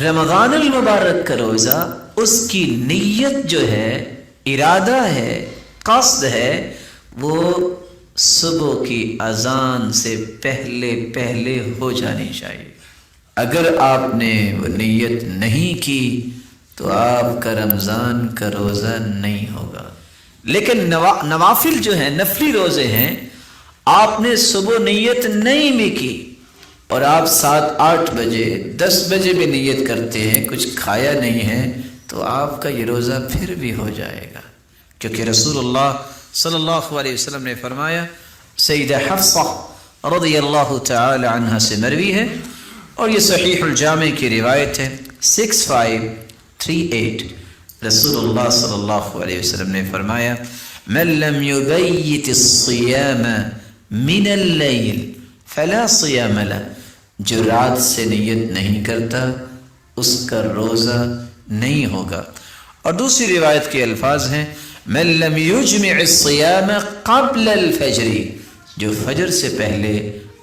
رمضان المبارک کا روزہ اس کی نیت جو ہے، ارادہ ہے، قصد ہے، وہ صبح کی اذان سے پہلے پہلے ہو جانی چاہیے۔ اگر آپ نے وہ نیت نہیں کی تو آپ کا رمضان کا روزہ نہیں ہوگا۔ لیکن نوافل جو ہیں، نفلی روزے ہیں، آپ نے صبح نیت نہیں بھی کی اور آپ 7-8 بجے 10 بجے بھی نیت کرتے ہیں، کچھ کھایا نہیں ہے، تو آپ کا یہ روزہ پھر بھی ہو جائے گا، کیونکہ رسول اللہ صلی اللہ علیہ وسلم نے فرمایا، سیدہ حفصہ رضی اللہ تعالی عنہ سے مروی ہے اور یہ صحیح الجامع کی روایت ہے 6538، رسول اللہ صلی اللہ علیہ وسلم نے فرمایا، من لم یبیت الصیام من اللیل فلا صیام له، جو رات سے نیت نہیں کرتا اس کا روزہ نہیں ہوگا۔ اور دوسری روایت کے الفاظ ہیں، من لم یجمع الصیام قبل الفجر، جو فجر سے پہلے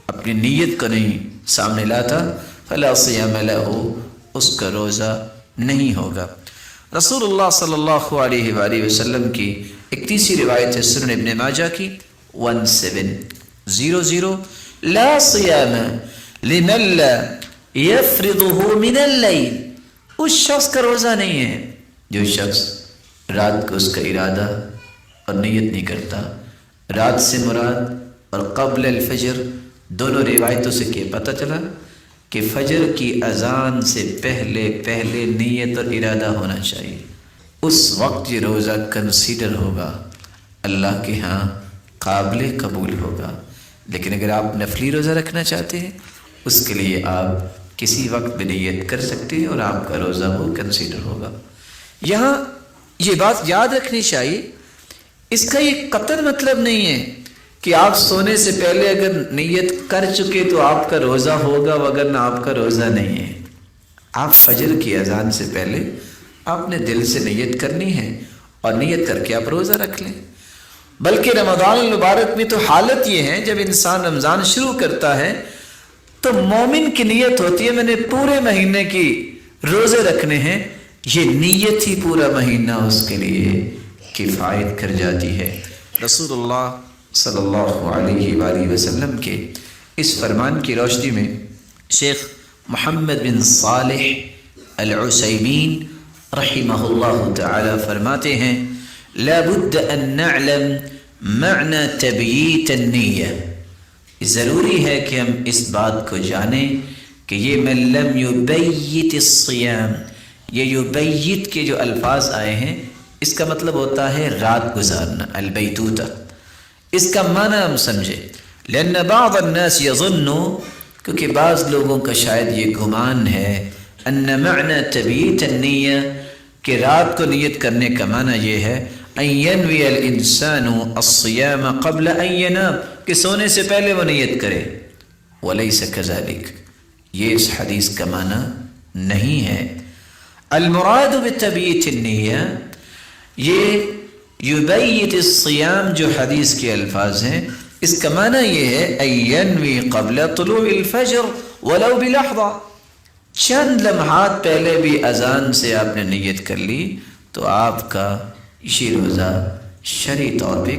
اپنی نیت کو نہیں سامنے لاتا، فلا صیام له، اس کا روزہ نہیں ہوگا۔ رسول اللہ صلی اللہ علیہ وآلہ وسلم کی ایک تیسری روایت ہے سنن ابن ماجہ کی 1700، لا صیام لمن لا یفرضه من اللیل، اس شخص کا روزہ نہیں ہے جو شخص رات کو اس کا ارادہ اور نیت نہیں کرتا۔ رات سے مراد اور قبل الفجر دونوں روایتوں سے کیا پتہ چلا کہ فجر کی اذان سے پہلے پہلے نیت اور ارادہ ہونا چاہیے، اس وقت یہ روزہ کنسیڈر ہوگا، اللہ کے ہاں قابل قبول ہوگا۔ لیکن اگر آپ نفلی روزہ رکھنا چاہتے ہیں، اس کے لیے آپ کسی وقت بھی نیت کر سکتے ہیں اور آپ کا روزہ وہ کنسیڈر ہوگا۔ یہاں یہ بات یاد رکھنی چاہیے، اس کا یہ قطعی مطلب نہیں ہے کہ آپ سونے سے پہلے اگر نیت کر چکے تو آپ کا روزہ ہوگا، وگرنہ آپ کا روزہ نہیں ہے۔ آپ فجر کی اذان سے پہلے آپ نے دل سے نیت کرنی ہے اور نیت کر کے آپ روزہ رکھ لیں۔ بلکہ رمضان المبارک میں تو حالت یہ ہے، جب انسان رمضان شروع کرتا ہے تو مومن کی نیت ہوتی ہے میں نے پورے مہینے کی روزے رکھنے ہیں، یہ نیت ہی پورا مہینہ اس کے لیے کفایت کر جاتی ہے۔ رسول اللہ صلی اللہ علیہ وآلہ وسلم کے اس فرمان کی روشنی میں شیخ محمد بن صالح العثیمین رحمہ اللہ تعالی فرماتے ہیں، لا بد ان نعلم معنی تبییت النیہ، ضروری ہے کہ ہم اس بات کو جانیں کہ یہ من لم یبیت الصیام، یہ یبیت کے جو الفاظ آئے ہیں اس کا مطلب ہوتا ہے رات گزارنا، البیتوتہ۔ اس کا معنی ہم سمجھیں، لأن بعض الناس يظن، کیونکہ بعض لوگوں کا شاید یہ گمان ہے، ان معنی تبییت النیہ، کہ رات کو نیت کرنے کا معنی یہ ہے ان ينوي الانسان الصيام قبل ان ينام، کہ سونے سے پہلے وہ نیت کرے، وليس كذلك، یہ اس حدیث کا معنی نہیں ہے۔ المراد بتبییت النیہ، یہ یبیت الصیام جو حدیث کے الفاظ ہیں، اس کا معنی یہ ہے ان ينوي قبل طلوع الفجر ولو بلحظہ، چند لمحات پہلے بھی اذان سے آپ نے نیت کر لی تو آپ کا یہ روزہ شرعی طور پہ